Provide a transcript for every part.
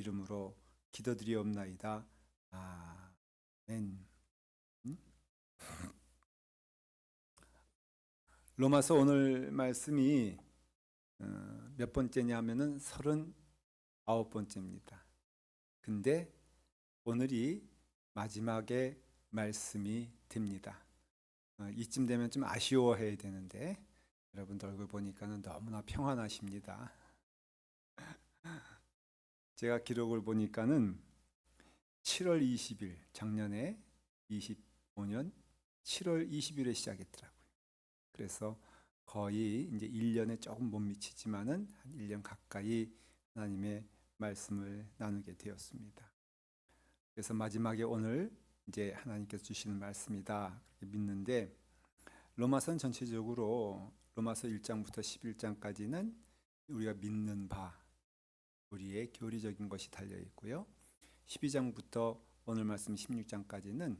이름으로 기도드리옵나이다. 아멘. 로마서 오늘 말씀이 몇 번째냐 하면은 39번째입니다. 근데 오늘이 마지막의 말씀이 됩니다. 이쯤 되면 좀 아쉬워해야 되는데 여러분들 얼굴 보니까는 너무나 평안하십니다. 제가 기록을 보니까는 7월 20일, 작년에 25년 7월 20일에 시작했더라고요. 그래서 거의 이제 1년에 조금 못 미치지만은 한 1년 가까이 하나님의 말씀을 나누게 되었습니다. 그래서 마지막에 오늘 이제 하나님께서 주시는 말씀이다 그렇게 믿는데, 로마서는 전체적으로 로마서 1장부터 11장까지는 우리가 믿는 바, 우리의 교리적인 것이 달려 있고요. 12장부터 오늘 말씀 16장까지는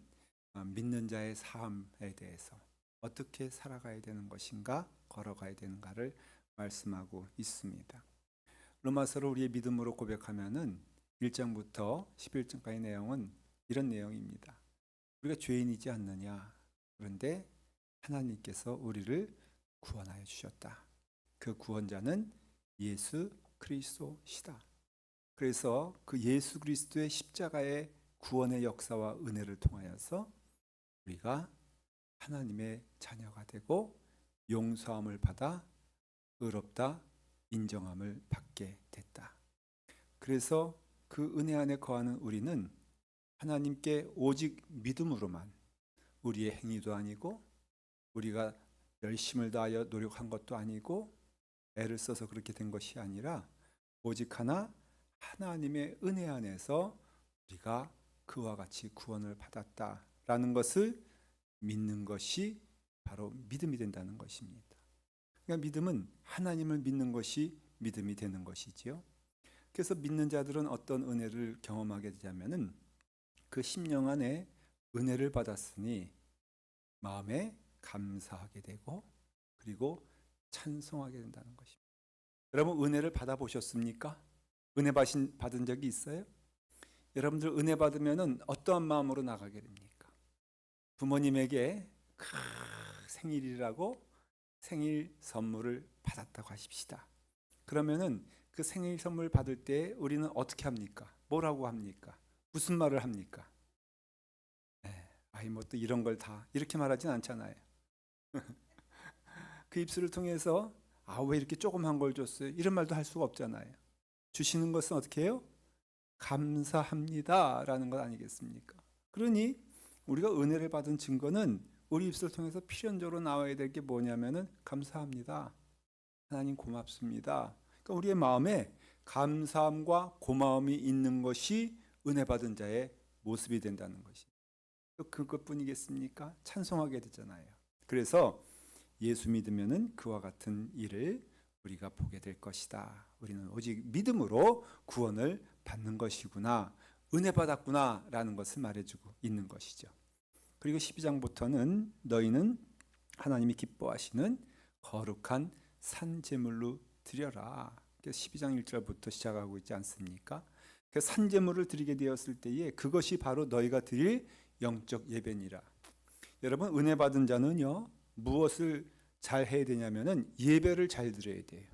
믿는 자의 삶에 대해서 어떻게 살아가야 되는 것인가, 걸어가야 되는가를 말씀하고 있습니다. 로마서를 우리의 믿음으로 고백하면은 1장부터 11장까지 내용은 이런 내용입니다. 우리가 죄인이지 않느냐, 그런데 하나님께서 우리를 구원하여 주셨다. 그 구원자는 예수 그리스도시다. 그래서 그 예수 그리스도의 십자가의 구원의 역사와 은혜를 통하여서 우리가 하나님의 자녀가 되고 용서함을 받아 의롭다 인정함을 받게 됐다. 그래서 그 은혜 안에 거하는 우리는 하나님께 오직 믿음으로만, 우리의 행위도 아니고 우리가 열심을 다하여 노력한 것도 아니고 애를 써서 그렇게 된 것이 아니라 오직 하나 하나님의 은혜 안에서 우리가 그와 같이 구원을 받았다라는 것을 믿는 것이 바로 믿음이 된다는 것입니다. 그러니까 믿음은 하나님을 믿는 것이 믿음이 되는 것이지요. 그래서 믿는 자들은 어떤 은혜를 경험하게 되냐면은 그 심령 안에 은혜를 받았으니 마음에 감사하게 되고 그리고 찬송하게 된다는 것입니다. 여러분 은혜를 받아보셨습니까? 은혜 받은 적이 있어요? 여러분들 은혜 받으면은 어떠한 마음으로 나가게 됩니까? 부모님에게 생일이라고 생일 선물을 받았다고 하십시다. 그러면은 그 생일 선물 받을 때 우리는 어떻게 합니까? 뭐라고 합니까? 무슨 말을 합니까? 아이 뭐 또 이런 걸 다 이렇게 말하진 않잖아요. 그 입술을 통해서 왜 이렇게 조그만 걸 줬어요? 이런 말도 할 수가 없잖아요. 주시는 것은 어떻게 해요? 감사합니다 라는 것 아니겠습니까? 그러니 우리가 은혜를 받은 증거는 우리 입술을 통해서 필연적으로 나와야 될 게 뭐냐면은 감사합니다, 하나님 고맙습니다. 그러니까 우리의 마음에 감사함과 고마움이 있는 것이 은혜 받은 자의 모습이 된다는 것이 그것뿐이겠습니까? 찬송하게 되잖아요. 그래서 예수 믿으면은 그와 같은 일을 우리가 보게 될 것이다. 우리는 오직 믿음으로 구원을 받는 것이구나, 은혜 받았구나 라는 것을 말해주고 있는 것이죠. 그리고 12장부터는 너희는 하나님이 기뻐하시는 거룩한 산제물로 드려라. 12장 1절부터 시작하고 있지 않습니까? 그 산제물을 드리게 되었을 때에 그것이 바로 너희가 드릴 영적 예배니라. 여러분 은혜 받은 자는요 무엇을 잘 해야 되냐면은 예배를 잘 드려야 돼요.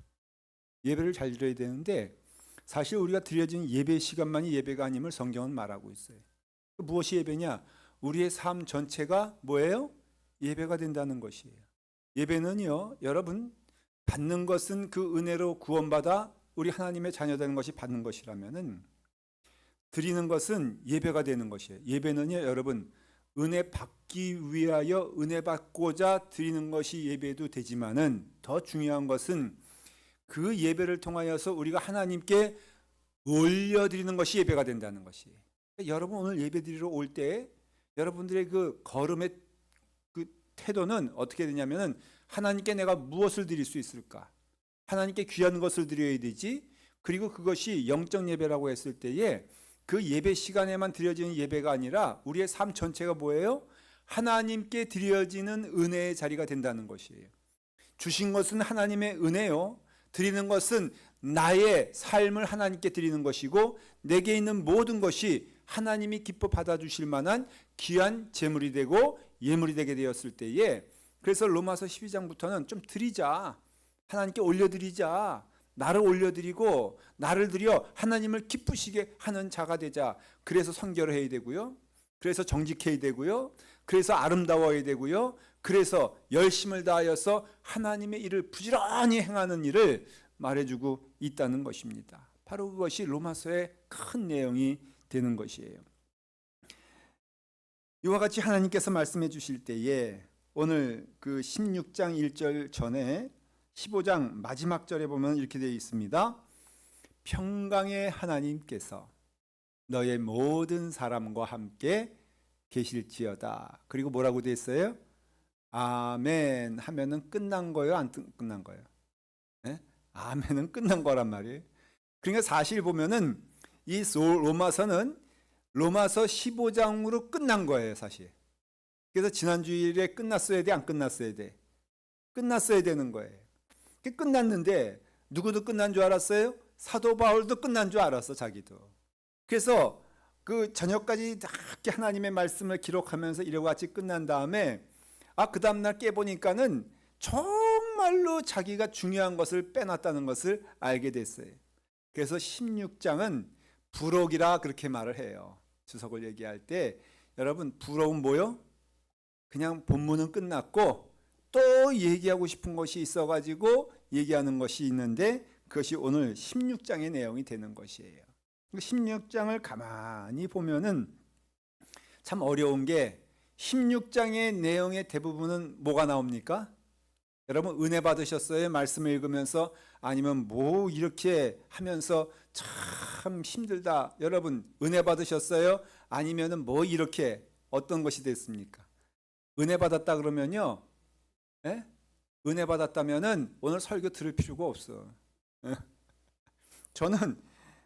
예배를 잘 드려야 되는데 사실 우리가 드려진 예배 시간만이 예배가 아님을 성경은 말하고 있어요. 무엇이 예배냐? 우리의 삶 전체가 뭐예요? 예배가 된다는 것이에요. 예배는요 여러분 받는 것은 그 은혜로 구원받아 우리 하나님의 자녀되는 것이 받는 것이라면은 드리는 것은 예배가 되는 것이에요. 예배는요 여러분 은혜 받기 위하여 은혜 받고자 드리는 것이 예배도 되지만은 더 중요한 것은 그 예배를 통하여서 우리가 하나님께 올려드리는 것이 예배가 된다는 것이에요. 그러니까 여러분 오늘 예배 드리러 올 때 여러분들의 그 걸음의 그 태도는 어떻게 되냐면은 하나님께 내가 무엇을 드릴 수 있을까? 하나님께 귀한 것을 드려야 되지. 그리고 그것이 영적 예배라고 했을 때에 그 예배 시간에만 드려지는 예배가 아니라 우리의 삶 전체가 뭐예요? 하나님께 드려지는 은혜의 자리가 된다는 것이에요. 주신 것은 하나님의 은혜요. 드리는 것은 나의 삶을 하나님께 드리는 것이고 내게 있는 모든 것이 하나님이 기뻐 받아주실 만한 귀한 제물이 되고 예물이 되게 되었을 때에, 그래서 로마서 12장부터는 좀 드리자, 하나님께 올려드리자, 나를 올려드리고 나를 드려 하나님을 기쁘시게 하는 자가 되자. 그래서 선결을 해야 되고요, 그래서 정직해야 되고요, 그래서 아름다워야 되고요, 그래서 열심을 다하여서 하나님의 일을 부지런히 행하는 일을 말해주고 있다는 것입니다. 바로 그것이 로마서의 큰 내용이 되는 것이에요. 이와 같이 하나님께서 말씀해 주실 때에 오늘 그 16장 1절 전에 15장 마지막 절에 보면 이렇게 되어 있습니다. 평강의 하나님께서 너의 모든 사람과 함께 계실지어다. 그리고 뭐라고 되어 있어요? 아멘 하면은 끝난 거예요, 안 끝난 거예요? 네? 아멘은 끝난 거란 말이에요. 그러니까 사실 보면은 이 로마서는 로마서 15장으로 끝난 거예요, 사실. 그래서 지난 주일에 끝났어야 돼, 안 끝났어야 돼? 끝났어야 되는 거예요. 끝났는데 누구도 끝난 줄 알았어요? 사도 바울도 끝난 줄 알았어, 자기도. 그래서 그 저녁까지 다 하나님의 말씀을 기록하면서 이와 같이 끝난 다음에 그 다음날 깨보니까는 정말로 자기가 중요한 것을 빼놨다는 것을 알게 됐어요. 그래서 16장은 부록이라 그렇게 말을 해요. 주석을 얘기할 때 여러분, 부록은 뭐요? 그냥 본문은 끝났고 또 얘기하고 싶은 것이 있어가지고 얘기하는 것이 있는데 그것이 오늘 16장의 내용이 되는 것이에요. 16장을 가만히 보면은 참 어려운 게 16장의 내용의 대부분은 뭐가 나옵니까? 여러분, 은혜 받으셨어요? 말씀을 읽으면서? 아니면 뭐 이렇게 하면서 참 힘들다. 여러분, 은혜 받으셨어요? 아니면은 뭐 이렇게 어떤 것이 됐습니까? 은혜 받았다 그러면요, 에? 은혜 받았다면은 오늘 설교 들을 필요가 없어. 저는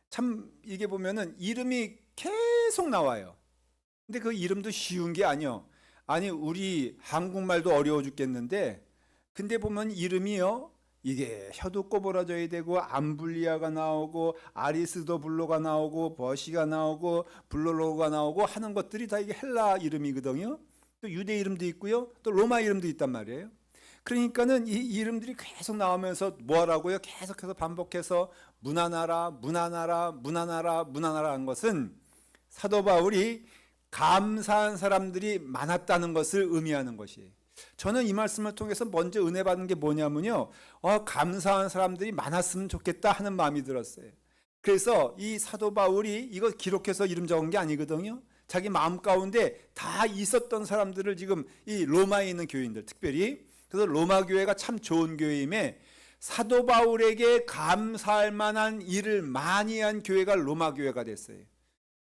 참 이게 보면은 이름이 계속 나와요. 근데 그 이름도 쉬운 게 아니요. 아니, 우리 한국말도 어려워 죽겠는데 근데 보면 이름이요, 이게 혀도 꼬부라져야 되고 암블리아가 나오고 아리스도블로가 나오고 버시가 나오고 블로로가 나오고 하는 것들이 다 이게 헬라 이름이거든요. 또 유대 이름도 있고요, 또 로마 이름도 있단 말이에요. 그러니까는 이 이름들이 계속 나오면서 뭐라고요? 계속해서 반복해서 문하나라 문하나라 문하나라 문하나라 한 것은 사도 바울이 감사한 사람들이 많았다는 것을 의미하는 것이에요. 저는 이 말씀을 통해서 먼저 은혜 받은 게 뭐냐면요, 감사한 사람들이 많았으면 좋겠다 하는 마음이 들었어요. 그래서 이 사도 바울이 이거 기록해서 이름 적은 게 아니거든요. 자기 마음 가운데 다 있었던 사람들을 지금 이 로마에 있는 교인들, 특별히 그래서 로마 교회가 참 좋은 교회임에 사도 바울에게 감사할 만한 일을 많이 한 교회가 로마 교회가 됐어요.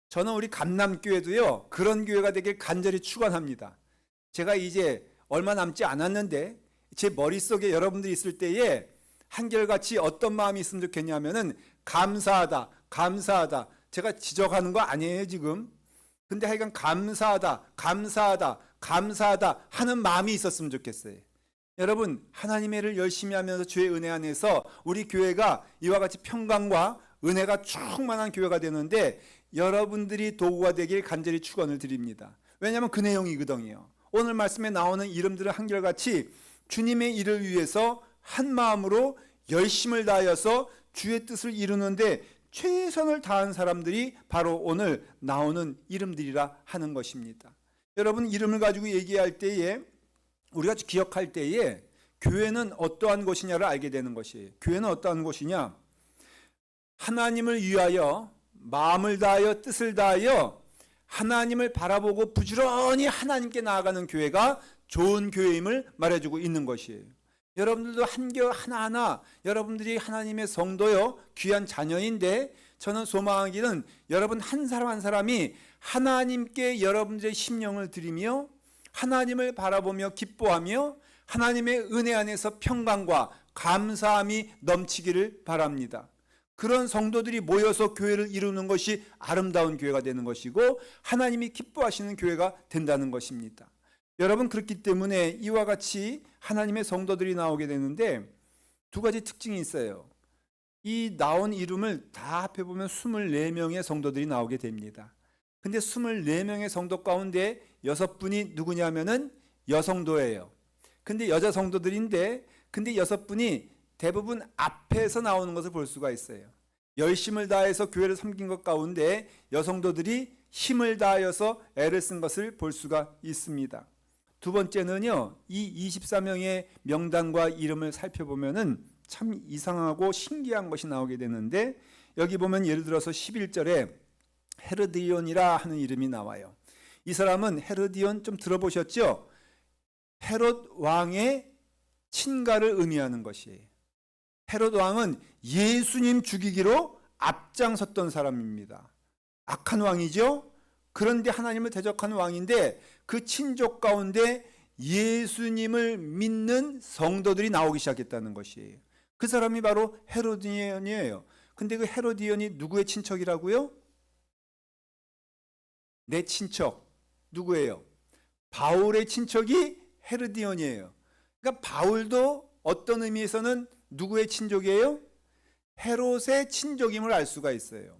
저는 우리 감남교회도요, 그런 교회가 되길 간절히 축원합니다. 제가 이제 얼마 남지 않았는데 제 머릿속에 여러분들이 있을 때에 한결같이 어떤 마음이 있으면 좋겠냐면은 감사하다, 감사하다. 제가 지적하는 거 아니에요 지금. 근데 하여간 감사하다, 감사하다, 감사하다 하는 마음이 있었으면 좋겠어요. 여러분, 하나님의 일을 열심히 하면서 주의 은혜 안에서 우리 교회가 이와 같이 평강과 은혜가 충만한 교회가 되는데 여러분들이 도구가 되길 간절히 축원을 드립니다. 왜냐하면 그 내용이거든요. 오늘 말씀에 나오는 이름들은 한결같이 주님의 일을 위해서 한 마음으로 열심을 다하여서 주의 뜻을 이루는데 최선을 다한 사람들이 바로 오늘 나오는 이름들이라 하는 것입니다. 여러분, 이름을 가지고 얘기할 때에 우리가 기억할 때에 교회는 어떠한 곳이냐를 알게 되는 것이에요. 교회는 어떠한 곳이냐? 하나님을 위하여 마음을 다하여 뜻을 다하여 하나님을 바라보고 부지런히 하나님께 나아가는 교회가 좋은 교회임을 말해주고 있는 것이에요. 여러분들도 하나하나 여러분들이 하나님의 성도요, 귀한 자녀인데 저는 소망하기는 여러분 한 사람 한 사람이 하나님께 여러분들의 심령을 드리며 하나님을 바라보며 기뻐하며 하나님의 은혜 안에서 평강과 감사함이 넘치기를 바랍니다. 그런 성도들이 모여서 교회를 이루는 것이 아름다운 교회가 되는 것이고 하나님이 기뻐하시는 교회가 된다는 것입니다. 여러분, 그렇기 때문에 이와 같이 하나님의 성도들이 나오게 되는데 두 가지 특징이 있어요. 이 나온 이름을 다 합해보면 24명의 성도들이 나오게 됩니다. 근데 24명의 성도 가운데 6분이 누구냐면은 여성도예요. 근데 여자 성도들인데, 근데 6분이 대부분 앞에서 나오는 것을 볼 수가 있어요. 열심을 다해서 교회를 섬긴 것 가운데 여성도들이 힘을 다하여서 애를 쓴 것을 볼 수가 있습니다. 두 번째는요, 이 24명의 명단과 이름을 살펴보면은 참 이상하고 신기한 것이 나오게 되는데, 여기 보면 예를 들어서 11절에 헤르디온이라 하는 이름이 나와요. 이 사람은 헤르디온 좀 들어보셨죠? 헤롯 왕의 친가를 의미하는 것이에요. 헤롯 왕은 예수님 죽이기로 앞장섰던 사람입니다. 악한 왕이죠. 그런데 하나님을 대적한 왕인데 그 친족 가운데 예수님을 믿는 성도들이 나오기 시작했다는 것이에요. 그 사람이 바로 헤로디온이에요. 근데 그 헤로디온이 누구의 친척이라고요? 내 친척. 누구예요? 바울의 친척이 헤로디온이에요. 그러니까 바울도 어떤 의미에서는 누구의 친족이에요? 헤롯의 친족임을 알 수가 있어요.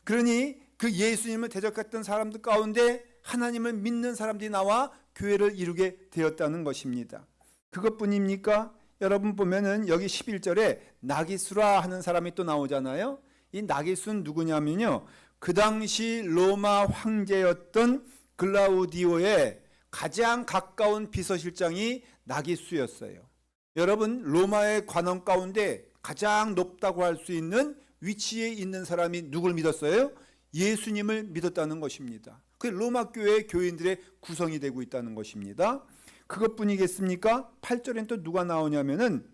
그러니 그 예수님을 대적했던 사람들 가운데 하나님을 믿는 사람들이 나와 교회를 이루게 되었다는 것입니다. 그것뿐입니까? 여러분 보면은 여기 11절에 나기수라 하는 사람이 또 나오잖아요. 이 나기수는 누구냐면요, 그 당시 로마 황제였던 글라우디오의 가장 가까운 비서실장이 나기수였어요. 여러분, 로마의 관원 가운데 가장 높다고 할 수 있는 위치에 있는 사람이 누굴 믿었어요? 예수님을 믿었다는 것입니다. 그 로마 교회의 교인들의 구성이 되고 있다는 것입니다. 그것뿐이겠습니까? 8절엔 또 누가 나오냐면은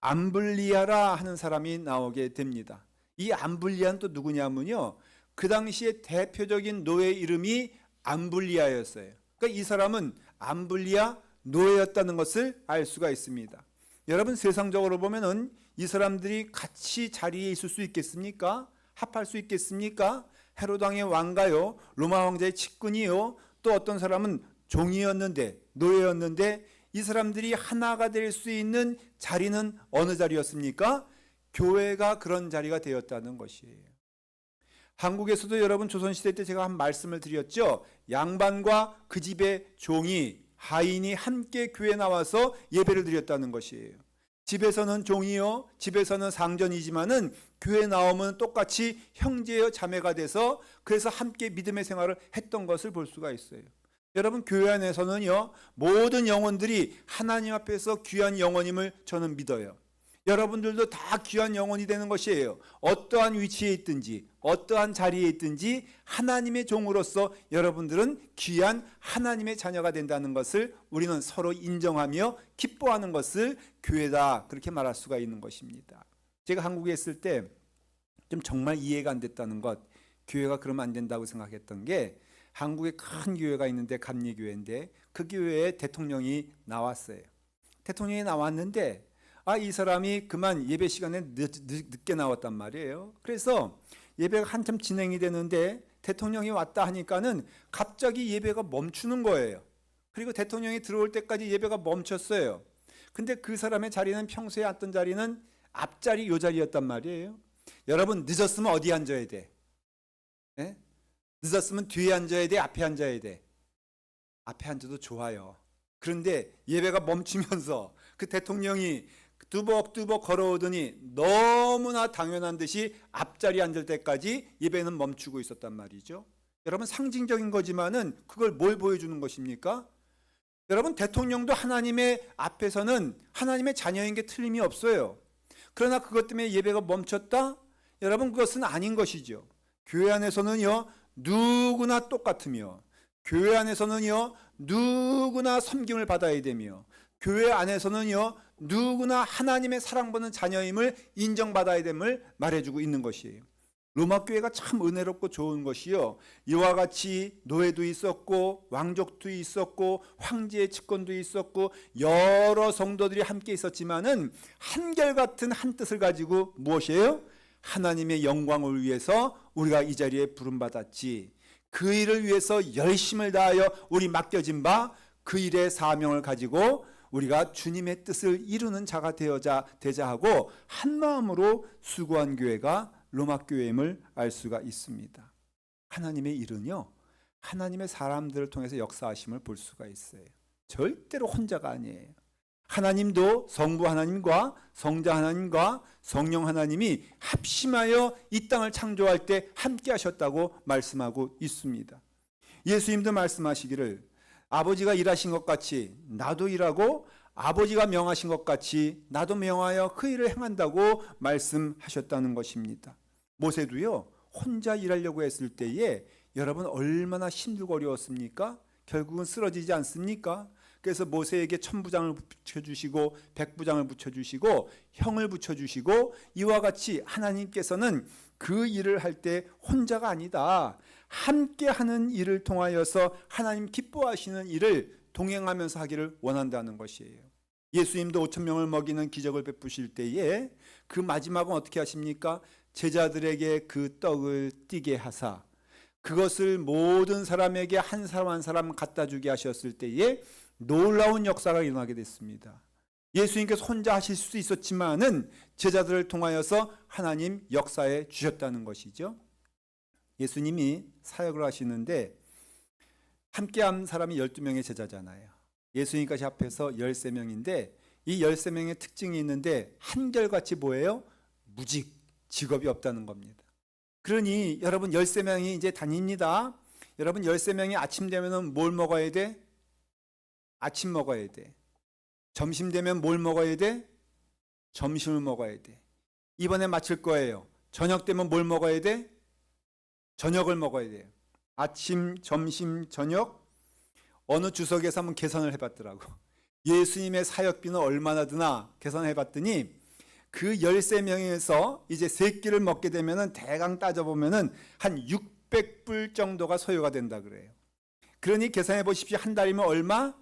암블리아라 하는 사람이 나오게 됩니다. 이 암블리아는 또 누구냐면요, 그 당시에 대표적인 노예 이름이 암블리아였어요. 그러니까 이 사람은 암블리아 노예였다는 것을 알 수가 있습니다. 여러분, 세상적으로 보면은 이 사람들이 같이 자리에 있을 수 있겠습니까? 합할 수 있겠습니까? 헤롯 왕의 왕가요, 로마 왕자의 측근이요, 또 어떤 사람은 종이었는데, 노예였는데, 이 사람들이 하나가 될 수 있는 자리는 어느 자리였습니까? 교회가 그런 자리가 되었다는 것이에요. 한국에서도 여러분 조선시대 때 제가 한 말씀을 드렸죠. 양반과 그 집의 종이, 하인이 함께 교회에 나와서 예배를 드렸다는 것이에요. 집에서는 종이요, 집에서는 상전이지만은 교회에 나오면 똑같이 형제여 자매가 돼서 그래서 함께 믿음의 생활을 했던 것을 볼 수가 있어요. 여러분, 교회 안에서는요, 모든 영혼들이 하나님 앞에서 귀한 영혼임을 저는 믿어요. 여러분들도 다 귀한 영혼이 되는 것이에요. 어떠한 위치에 있든지 어떠한 자리에 있든지 하나님의 종으로서 여러분들은 귀한 하나님의 자녀가 된다는 것을 우리는 서로 인정하며 기뻐하는 것을 교회다, 그렇게 말할 수가 있는 것입니다. 제가 한국에 있을 때 좀 정말 이해가 안 됐다는 것, 교회가 그러면 안 된다고 생각했던 게, 한국에 큰 교회가 있는데 감리교회인데 그 교회에 대통령이 나왔어요. 대통령이 나왔는데 이 사람이 그만 예배 시간에 늦게 나왔단 말이에요. 그래서 예배가 한참 진행이 되는데 대통령이 왔다 하니까는 갑자기 예배가 멈추는 거예요. 그리고 대통령이 들어올 때까지 예배가 멈췄어요. 근데 그 사람의 자리는 평소에 앉던 자리는 앞자리 요 자리였단 말이에요. 여러분, 늦었으면 어디 앉아야 돼? 네? 늦었으면 뒤에 앉아야 돼? 앞에 앉아야 돼? 앞에 앉아도 좋아요. 그런데 예배가 멈추면서 그 대통령이 뚜벅뚜벅 걸어오더니 너무나 당연한 듯이 앞자리에 앉을 때까지 예배는 멈추고 있었단 말이죠. 여러분, 상징적인 거지만은 그걸 뭘 보여주는 것입니까? 여러분, 대통령도 하나님의 앞에서는 하나님의 자녀인 게 틀림이 없어요. 그러나 그것 때문에 예배가 멈췄다? 여러분, 그것은 아닌 것이죠. 교회 안에서는요, 누구나 똑같으며, 교회 안에서는요, 누구나 섬김을 받아야 되며, 교회 안에서는요, 누구나 하나님의 사랑받는 자녀임을 인정받아야 됨을 말해주고 있는 것이에요. 로마 교회가 참 은혜롭고 좋은 것이요, 이와 같이 노예도 있었고 왕족도 있었고 황제의 측권도 있었고 여러 성도들이 함께 있었지만은 한결같은 한 뜻을 가지고 무엇이에요? 하나님의 영광을 위해서 우리가 이 자리에 부름받았지, 그 일을 위해서 열심을 다하여 우리 맡겨진 바 그 일의 사명을 가지고 우리가 주님의 뜻을 이루는 자가 되자 하고 한 마음으로 수고한 교회가 로마 교회임을 알 수가 있습니다. 하나님의 일은요, 하나님의 사람들을 통해서 역사하심을 볼 수가 있어요. 절대로 혼자가 아니에요. 하나님도 성부 하나님과 성자 하나님과 성령 하나님이 합심하여 이 땅을 창조할 때 함께 하셨다고 말씀하고 있습니다. 예수님도 말씀하시기를 아버지가 일하신 것 같이 나도 일하고 아버지가 명하신 것 같이 나도 명하여 그 일을 행한다고 말씀하셨다는 것입니다. 모세도요, 혼자 일하려고 했을 때에 여러분 얼마나 힘들고 어려웠습니까? 결국은 쓰러지지 않습니까? 그래서 모세에게 천부장을 붙여주시고 백부장을 붙여주시고 형을 붙여주시고 이와 같이 하나님께서는 그 일을 할 때 혼자가 아니다, 함께 하는 일을 통하여서 하나님 기뻐하시는 일을 동행하면서 하기를 원한다는 것이에요. 예수님도 5,000명을 먹이는 기적을 베푸실 때에 그 마지막은 어떻게 하십니까? 제자들에게 그 떡을 띄게 하사 그것을 모든 사람에게 한 사람 한 사람 갖다 주게 하셨을 때에 놀라운 역사가 일어나게 됐습니다. 예수님께서 혼자 하실 수 있었지만은 제자들을 통하여서 하나님 역사해 주셨다는 것이죠. 예수님이 사역을 하시는데 함께한 사람이 12명의 제자잖아요. 예수님까지 합해서 13명인데 이 13명의 특징이 있는데 한결같이 뭐예요? 무직, 직업이 없다는 겁니다. 그러니 여러분 13명이 이제 다닙니다. 여러분 13명이 아침 되면은 뭘 먹어야 돼? 아침 먹어야 돼. 점심 되면 뭘 먹어야 돼? 점심을 먹어야 돼. 이번에 마칠 거예요. 저녁 되면 뭘 먹어야 돼? 저녁을 먹어야 돼요. 아침, 점심, 저녁. 어느 주석에서 한번 계산을 해봤더라고. 예수님의 사역비는 얼마나 드나 계산해봤더니 그 13명에서 이제 3끼를 먹게 되면은 대강 따져보면은 한 600불 정도가 소요가 된다 그래요. 그러니 계산해 보십시오. 한 달이면 얼마?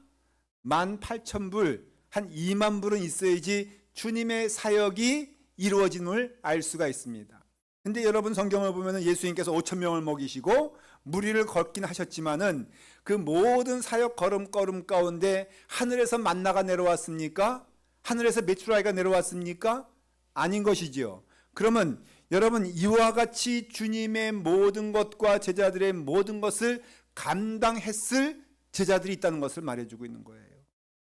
18,000불, 한 2만 불은 있어야지 주님의 사역이 이루어짐을 알 수가 있습니다. 근데 여러분 성경을 보면은 예수님께서 5,000명을 먹이시고 무리를 걷긴 하셨지만은 그 모든 사역 걸음걸음 가운데 하늘에서 만나가 내려왔습니까? 하늘에서 메추라기가 내려왔습니까? 아닌 것이지요. 그러면 여러분 이와 같이 주님의 모든 것과 제자들의 모든 것을 감당했을 제자들이 있다는 것을 말해주고 있는 거예요.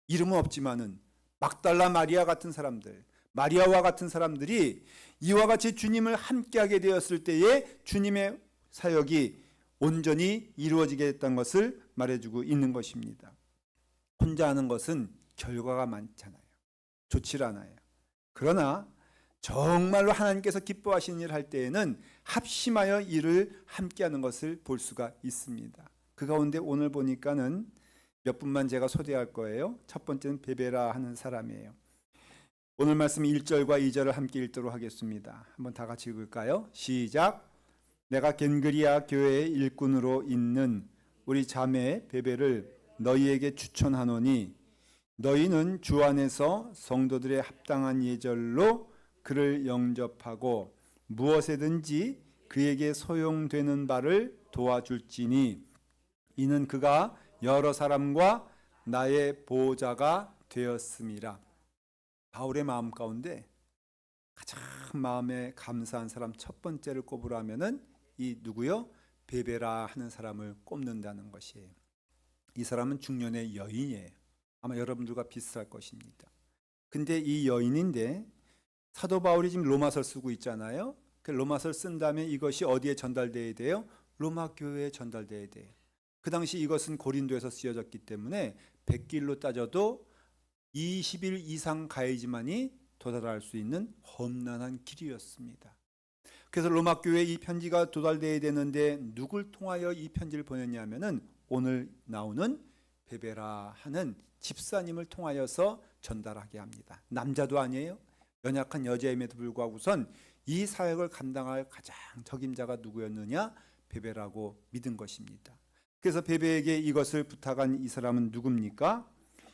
이름은 없지만은 막달라 마리아 같은 사람들, 마리아와 같은 사람들이 이와 같이 주님을 함께하게 되었을 때에 주님의 사역이 온전히 이루어지게 됐다는 것을 말해주고 있는 것입니다. 혼자 하는 것은 결과가 많잖아요. 좋지 않아요. 그러나 정말로 하나님께서 기뻐하시는 일을 할 때에는 합심하여 일을 함께하는 것을 볼 수가 있습니다. 그 가운데 오늘 보니까는 몇 분만 제가 소개할 거예요. 첫 번째는 베베라 하는 사람이에요. 오늘 말씀 1절과 2절을 함께 읽도록 하겠습니다. 한번 다 같이 읽을까요? 시작. 내가 겐그리아 교회의 일꾼으로 있는 우리 자매 베베를 너희에게 추천하노니 너희는 주 안에서 성도들의 합당한 예절로 그를 영접하고 무엇에든지 그에게 소용되는 바를 도와줄지니 이는 그가 여러 사람과 나의 보호자가 되었음이라. 바울의 마음 가운데 가장 마음에 감사한 사람 첫 번째를 꼽으라면은 이 누구요? 베베라 하는 사람을 꼽는다는 것이에요. 이 사람은 중년의 여인이에요. 아마 여러분들과 비슷할 것입니다. 근데 이 여인인데 사도 바울이 지금 로마서를 쓰고 있잖아요. 그 로마서를 쓴 다음에 이것이 어디에 전달돼야 돼요? 로마 교회에 전달돼야 돼요. 그 당시 이것은 고린도에서 쓰여졌기 때문에 100길로 따져도 20일 이상 가야지만이 도달할 수 있는 험난한 길이었습니다. 그래서 로마 교회에 이 편지가 도달돼야 되는데 누굴 통하여 이 편지를 보냈냐면은 오늘 나오는 베베라 하는 집사님을 통하여서 전달하게 합니다. 남자도 아니에요. 연약한 여자임에도 불구하고선 이 사역을 감당할 가장 적임자가 누구였느냐? 베베라고 믿은 것입니다. 그래서 베베에게 이것을 부탁한 이 사람은 누굽니까?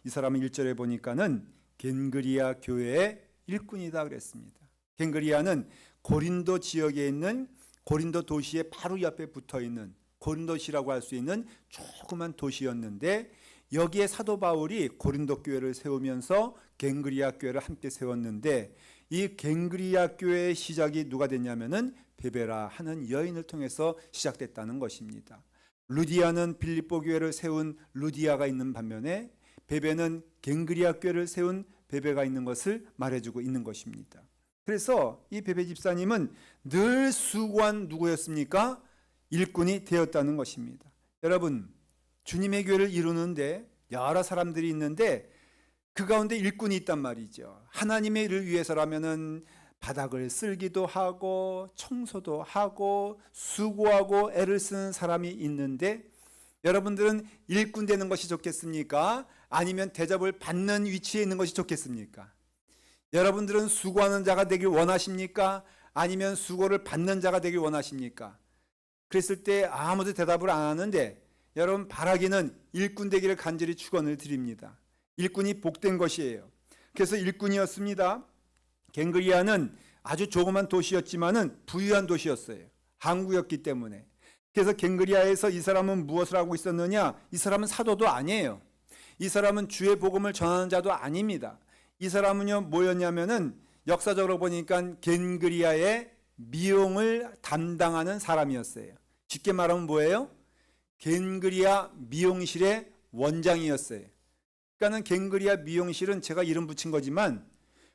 이 사람은 1절에 보니까는 겐그리아 교회의 일꾼이다 그랬습니다. 겐그리아는 고린도 지역에 있는 고린도 도시의 바로 옆에 붙어 있는 고린도시라고 할 수 있는 조그만 도시였는데 여기에 사도 바울이 고린도 교회를 세우면서 갱그리아 교회를 함께 세웠는데, 이 갱그리아 교회의 시작이 누가 됐냐면은 베베라 하는 여인을 통해서 시작됐다는 것입니다. 루디아는 빌립보 교회를 세운 루디아가 있는 반면에 베베는 갱그리아 교회를 세운 베베가 있는 것을 말해주고 있는 것입니다. 그래서 이 베베 집사님은 늘 수고한 누구였습니까? 일꾼이 되었다는 것입니다. 여러분, 주님의 교회를 이루는데 여러 사람들이 있는데 그 가운데 일꾼이 있단 말이죠. 하나님의 일을 위해서라면은 바닥을 쓸기도 하고 청소도 하고 수고하고 애를 쓰는 사람이 있는데, 여러분들은 일꾼 되는 것이 좋겠습니까? 아니면 대접을 받는 위치에 있는 것이 좋겠습니까? 여러분들은 수고하는 자가 되길 원하십니까? 아니면 수고를 받는 자가 되길 원하십니까? 그랬을 때 아무도 대답을 안 하는데, 여러분 바라기는 일꾼 되기를 간절히 축원을 드립니다. 일꾼이 복된 것이에요. 그래서 일꾼이었습니다. 갱그리아는 아주 조그만 도시였지만은 부유한 도시였어요. 항구였기 때문에. 그래서 갱그리아에서 이 사람은 무엇을 하고 있었느냐? 이 사람은 사도도 아니에요. 이 사람은 주의 복음을 전하는 자도 아닙니다. 이 사람은요 뭐였냐면은 역사적으로 보니까 갱그리아의 미용을 담당하는 사람이었어요. 쉽게 말하면 뭐예요? 갱그리아 미용실의 원장이었어요. 그러니까는 갱그리아 미용실은 제가 이름 붙인 거지만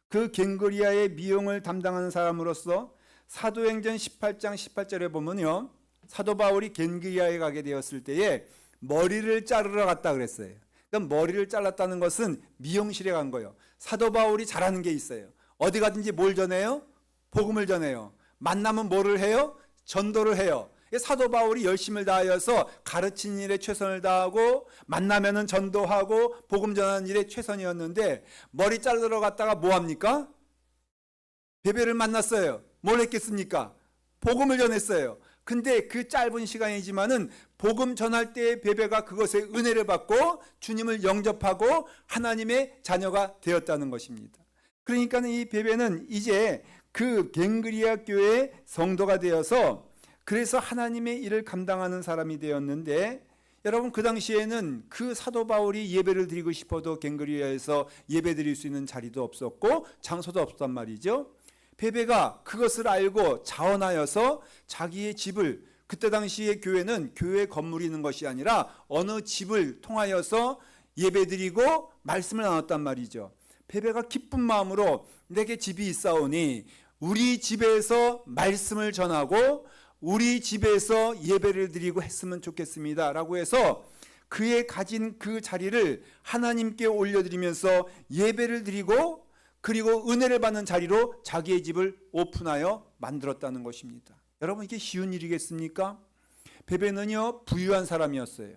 그 갱그리아의 미용을 담당하는 사람으로서 사도행전 18장 18절에 보면요, 사도 바울이 갱그리아에 가게 되었을 때에 머리를 자르러 갔다 그랬어요. 그러니까 머리를 잘랐다는 것은 미용실에 간 거예요. 사도 바울이 잘하는 게 있어요. 어디 가든지 뭘 전해요? 복음을 전해요. 만나면 뭐를 해요? 전도를 해요. 사도 바울이 열심을 다하여서 가르치는 일에 최선을 다하고 만나면은 전도하고 복음 전하는 일에 최선이었는데, 머리 자르러 갔다가 뭐 합니까? 베베를 만났어요. 뭘 했겠습니까? 복음을 전했어요. 근데 그 짧은 시간이지만은 복음 전할 때 베베가 그것에 은혜를 받고 주님을 영접하고 하나님의 자녀가 되었다는 것입니다. 그러니까 이 베베는 이제 그 갱그리아 교회의 성도가 되어서 그래서 하나님의 일을 감당하는 사람이 되었는데, 여러분 그 당시에는 그 사도 바울이 예배를 드리고 싶어도 갱그리아에서 예배 드릴 수 있는 자리도 없었고 장소도 없었단 말이죠. 베베가 그것을 알고 자원하여서 자기의 집을, 그때 당시의 교회는 교회 건물이 있는 것이 아니라 어느 집을 통하여서 예배 드리고 말씀을 나눴단 말이죠. 베베가 기쁜 마음으로 내게 집이 있사오니 우리 집에서 말씀을 전하고 우리 집에서 예배를 드리고 했으면 좋겠습니다 라고 해서 그의 가진 그 자리를 하나님께 올려드리면서 예배를 드리고 그리고 은혜를 받는 자리로 자기의 집을 오픈하여 만들었다는 것입니다. 여러분 이게 쉬운 일이겠습니까? 베베는요 부유한 사람이었어요.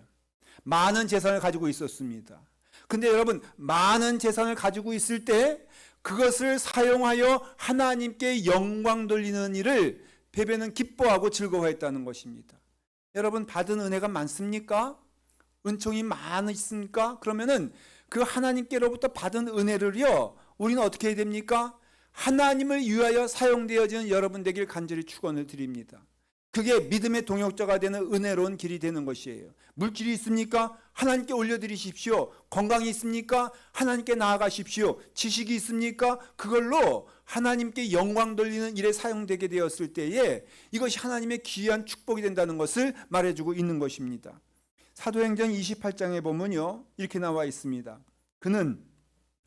많은 재산을 가지고 있었습니다. 근데 여러분 많은 재산을 가지고 있을 때 그것을 사용하여 하나님께 영광 돌리는 일을 베베는 기뻐하고 즐거워했다는 것입니다. 여러분 받은 은혜가 많습니까? 은총이 많으십니까? 그러면은 그 하나님께로부터 받은 은혜를요 우리는 어떻게 해야 됩니까? 하나님을 위하여 사용되어지는 여러분 되길 간절히 축원을 드립니다. 그게 믿음의 동역자가 되는 은혜로운 길이 되는 것이에요. 물질이 있습니까? 하나님께 올려드리십시오. 건강이 있습니까? 하나님께 나아가십시오. 지식이 있습니까? 그걸로 하나님께 영광 돌리는 일에 사용되게 되었을 때에 이것이 하나님의 귀한 축복이 된다는 것을 말해주고 있는 것입니다. 사도행전 28장에 보면요 이렇게 나와 있습니다. 그는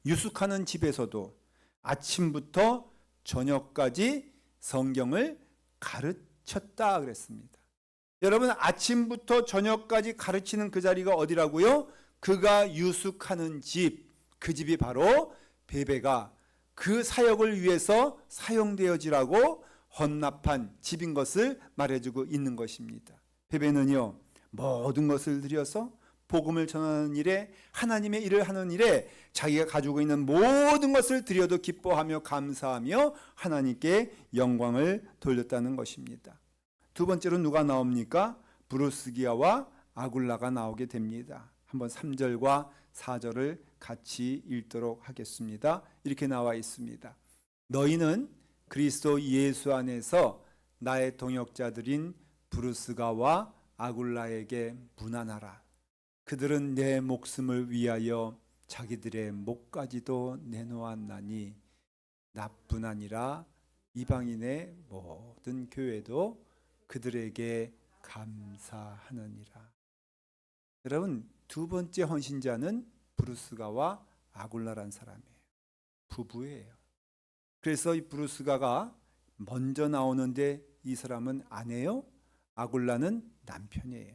유숙하는 집에서도 아침부터 저녁까지 성경을 가르쳤다 그랬습니다. 여러분 아침부터 저녁까지 가르치는 그 자리가 어디라고요? 그가 유숙하는 집, 그 집이 바로 베베가 그 사역을 위해서 사용되어지라고 헌납한 집인 것을 말해주고 있는 것입니다. 베베는요 모든 것을 들여서 복음을 전하는 일에 하나님의 일을 하는 일에 자기가 가지고 있는 모든 것을 드려도 기뻐하며 감사하며 하나님께 영광을 돌렸다는 것입니다. 두 번째로 누가 나옵니까? 브루스기아와 아굴라가 나오게 됩니다. 한번 3절과 4절을 같이 읽도록 하겠습니다. 이렇게 나와 있습니다. 너희는 그리스도 예수 안에서 나의 동역자들인 브루스가와 아굴라에게 문안하라. 그들은 내 목숨을 위하여 자기들의 목까지도 내놓았나니 나뿐 아니라 이방인의 모든 교회도 그들에게 감사하느니라. 여러분, 두 번째 헌신자는 브루스가와 아굴라란 사람이에요. 부부예요. 그래서 이 브루스가가 먼저 나오는데 이 사람은 아내요, 아굴라는 남편이에요.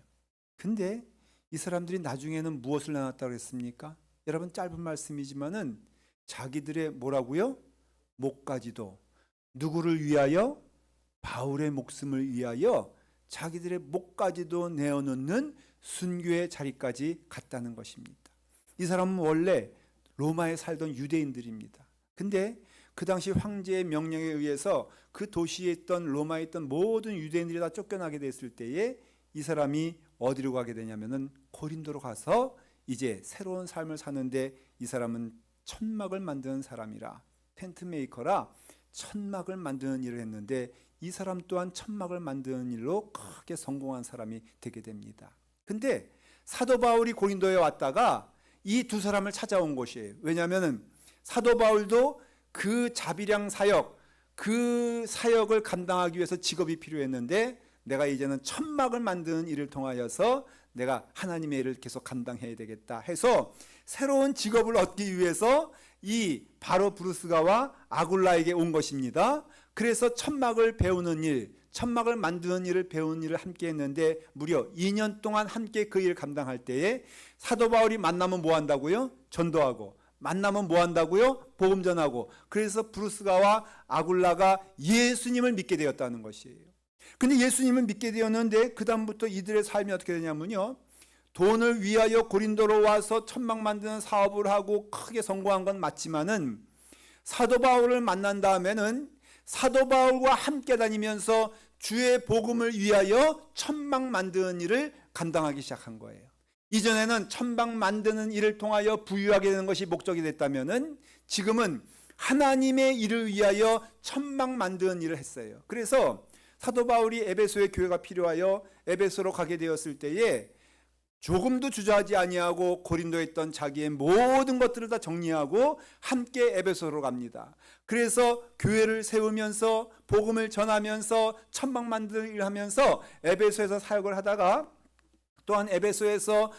근데 이 사람들이 나중에는 무엇을 나눴다고 했습니까? 여러분, 짧은 말씀이지만은 자기들의 뭐라고요? 목까지도. 누구를 위하여? 바울의 목숨을 위하여 자기들의 목까지도 내어놓는 순교의 자리까지 갔다는 것입니다. 이 사람은 원래 로마에 살던 유대인들입니다. 근데 그 당시 황제의 명령에 의해서 그 도시에 있던 로마에 있던 모든 유대인들이 다 쫓겨나게 됐을 때에 이 사람이 어디로 가게 되냐면은 고린도로 가서 이제 새로운 삶을 사는데, 이 사람은 천막을 만드는 사람이라, 텐트 메이커라 천막을 만드는 일을 했는데, 이 사람 또한 천막을 만드는 일로 크게 성공한 사람이 되게 됩니다. 근데 사도 바울이 고린도에 왔다가 이 두 사람을 찾아온 곳이에요. 왜냐하면 사도 바울도 그 자비량 사역, 그 사역을 감당하기 위해서 직업이 필요했는데, 내가 이제는 천막을 만드는 일을 통하여서 내가 하나님의 일을 계속 감당해야 되겠다 해서 새로운 직업을 얻기 위해서 이 바로 브루스가와 아굴라에게 온 것입니다. 그래서 천막을 배우는 일, 천막을 만드는 일을 배우는 일을 함께 했는데, 무려 2년 동안 함께 그 일을 감당할 때에 사도 바울이 만나면 뭐 한다고요? 전도하고, 만나면 뭐 한다고요? 복음 전하고. 그래서 브루스가와 아굴라가 예수님을 믿게 되었다는 것이에요. 근데 예수님을 믿게 되었는데 그 다음부터 이들의 삶이 어떻게 되냐면요, 돈을 위하여 고린도로 와서 천막 만드는 사업을 하고 크게 성공한 건 맞지만은, 사도 바울을 만난 다음에는 사도 바울과 함께 다니면서 주의 복음을 위하여 천막 만드는 일을 감당하기 시작한 거예요. 이전에는 천막 만드는 일을 통하여 부유하게 되는 것이 목적이 됐다면은, 지금은 하나님의 일을 위하여 천막 만드는 일을 했어요. 그래서 사도 바울이 에베소에 교회가 필요하여 에베소로 가게 되었을 때에 조금도 주저하지 아니하고 고린도에 있던 자기의 모든 것들을 다 정리하고 함께 에베소로 갑니다. 그래서 교회를 세우면서 복음을 전하면서 천막 만드는 일을 하면서 에베소에서 사역을 하다가, 또한 에베소에서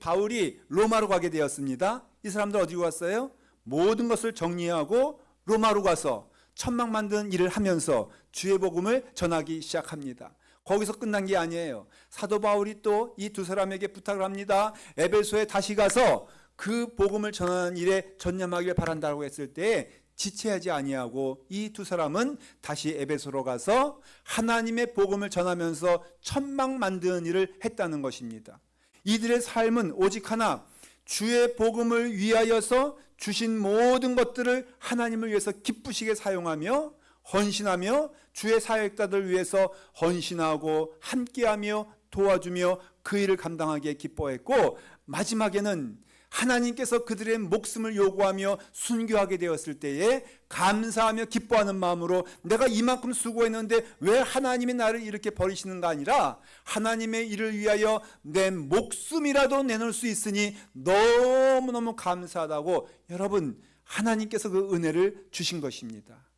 바울이 로마로 가게 되었습니다. 이 사람들 어디로 갔어요? 모든 것을 정리하고 로마로 가서 천막 만드는 일을 하면서 주의 복음을 전하기 시작합니다. 거기서 끝난 게 아니에요. 사도 바울이 또 이 두 사람에게 부탁을 합니다. 에베소에 다시 가서 그 복음을 전하는 일에 전념하길 바란다고 했을 때 지체하지 아니하고 이 두 사람은 다시 에베소로 가서 하나님의 복음을 전하면서 천막 만드는 일을 했다는 것입니다. 이들의 삶은 오직 하나, 주의 복음을 위하여서 주신 모든 것들을 하나님을 위해서 기쁘시게 사용하며 헌신하며 주의 사역자들 위해서 헌신하고 함께하며 도와주며 그 일을 감당하기에 기뻐했고, 마지막에는 하나님께서 그들의 목숨을 요구하며 순교하게 되었을 때에 감사하며 기뻐하는 마음으로, 내가 이만큼 수고했는데 왜 하나님이 나를 이렇게 버리시는가 아니라 하나님의 일을 위하여 내 목숨이라도 내놓을 수 있으니 너무너무 감사하다고, 여러분, 하나님께서 그 은혜를 주신 것입니다.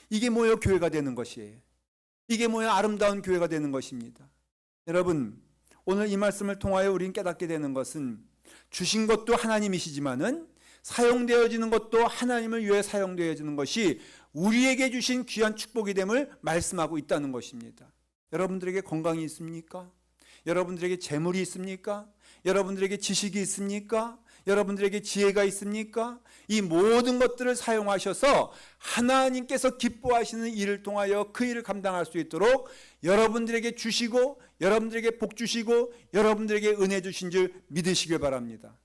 이게 뭐예요? 교회가 되는 것이에요. 이게 뭐예요? 아름다운 교회가 되는 것입니다. 여러분, 오늘 이 말씀을 통하여 우리는 깨닫게 되는 것은, 주신 것도 하나님이시지만은 사용되어지는 것도 하나님을 위해 사용되어지는 것이 우리에게 주신 귀한 축복이 됨을 말씀하고 있다는 것입니다. 여러분들에게 건강이 있습니까? 여러분들에게 재물이 있습니까? 여러분들에게 지식이 있습니까? 여러분들에게 지혜가 있습니까? 이 모든 것들을 사용하셔서 하나님께서 기뻐하시는 일을 통하여 그 일을 감당할 수 있도록 여러분들에게 주시고, 여러분들에게 복 주시고, 여러분들에게 은혜 주신 줄 믿으시길 바랍니다.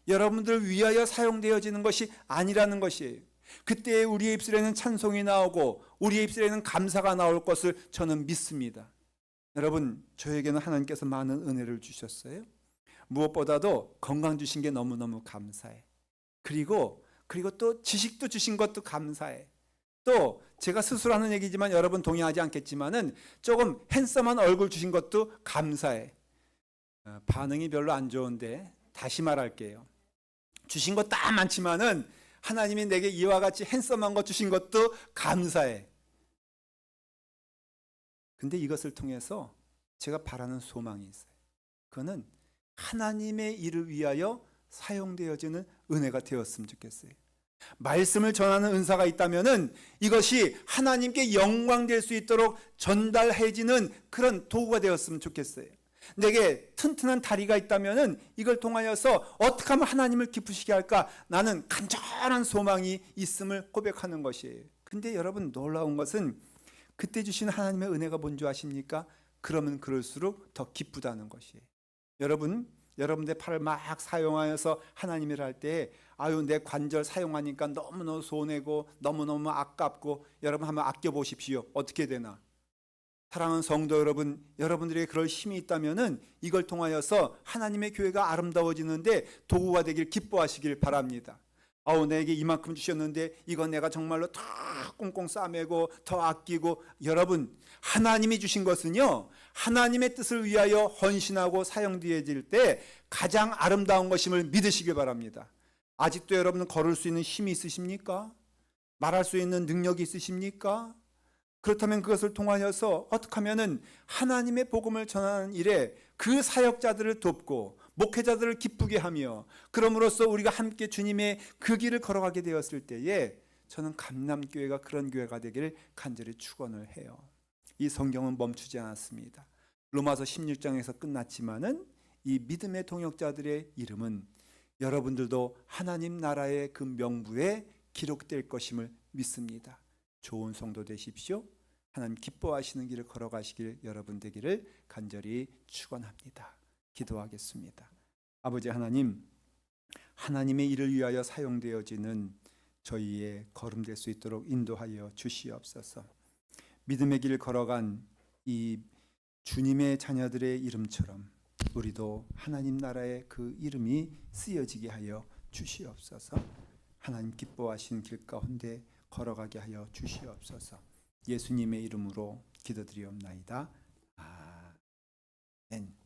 여러분들을 위하여 사용되어지는 것이 아니라는 것이에요. 그때 우리의 입술에는 찬송이 나오고 우리의 입술에는 감사가 나올 것을 저는 믿습니다. 여러분, 저에게는 하나님께서 많은 은혜를 주셨어요. 무엇보다도 건강 주신 게 너무너무 감사해. 그리고 또 지식도 주신 것도 감사해. 또 제가 스스로 하는 얘기지만 여러분 동의하지 않겠지만은 조금 핸섬한 얼굴 주신 것도 감사해. 반응이 별로 안 좋은데 다시 말할게요. 주신 거 다 많지만은 하나님이 내게 이와 같이 핸섬한 거 주신 것도 감사해. 근데 이것을 통해서 제가 바라는 소망이 있어요. 그거는 하나님의 일을 위하여 사용되어지는 은혜가 되었으면 좋겠어요. 말씀을 전하는 은사가 있다면은 이것이 하나님께 영광 될 수 있도록 전달해지는 그런 도구가 되었으면 좋겠어요. 내게 튼튼한 다리가 있다면은 이걸 통하여서 어떻게 하면 하나님을 기쁘시게 할까? 나는 간절한 소망이 있음을 고백하는 것이에요. 근데 여러분 놀라운 것은 그때 주신 하나님의 은혜가 뭔지 아십니까? 그러면 그럴수록 더 기쁘다는 것이에요. 여러분들 팔을 막 사용하여서 하나님을 할 때 아유 내 관절 사용하니까 너무너무 손해고 너무너무 아깝고 여러분 한번 아껴보십시오. 어떻게 되나? 사랑하는 성도 여러분, 여러분들에게 그럴 힘이 있다면은 이걸 통하여서 하나님의 교회가 아름다워지는데 도구가 되길 기뻐하시길 바랍니다. 아우 내게 이만큼 주셨는데 이건 내가 정말로 더 꽁꽁 싸매고 더 아끼고 여러분 하나님이 주신 것은요 하나님의 뜻을 위하여 헌신하고 사용되어질 때 가장 아름다운 것임을 믿으시길 바랍니다. 아직도 여러분은 걸을 수 있는 힘이 있으십니까? 말할 수 있는 능력이 있으십니까? 그렇다면 그것을 통하여서 어떻게 하면은 하나님의 복음을 전하는 일에 그 사역자들을 돕고 목회자들을 기쁘게 하며 그럼으로써 우리가 함께 주님의 그 길을 걸어가게 되었을 때에 저는 감남교회가 그런 교회가 되기를 간절히 축원을 해요. 이 성경은 멈추지 않았습니다. 로마서 16장에서 끝났지만은 이 믿음의 동역자들의 이름은 여러분들도 하나님 나라의 그 명부에 기록될 것임을 믿습니다. 좋은 성도 되십시오. 하나님 기뻐하시는 길을 걸어가시길 여러분 되기를 간절히 축원합니다. 기도하겠습니다. 아버지 하나님, 하나님의 일을 위하여 사용되어지는 저희의 걸음 될 수 있도록 인도하여 주시옵소서. 믿음의 길 걸어간 이 주님의 자녀들의 이름처럼 우리도 하나님 나라의 그 이름이 쓰여지게 하여 주시옵소서. 하나님 기뻐하신 길 가운데 걸어가게 하여 주시옵소서. 예수님의 이름으로 기도드리옵나이다. 아멘.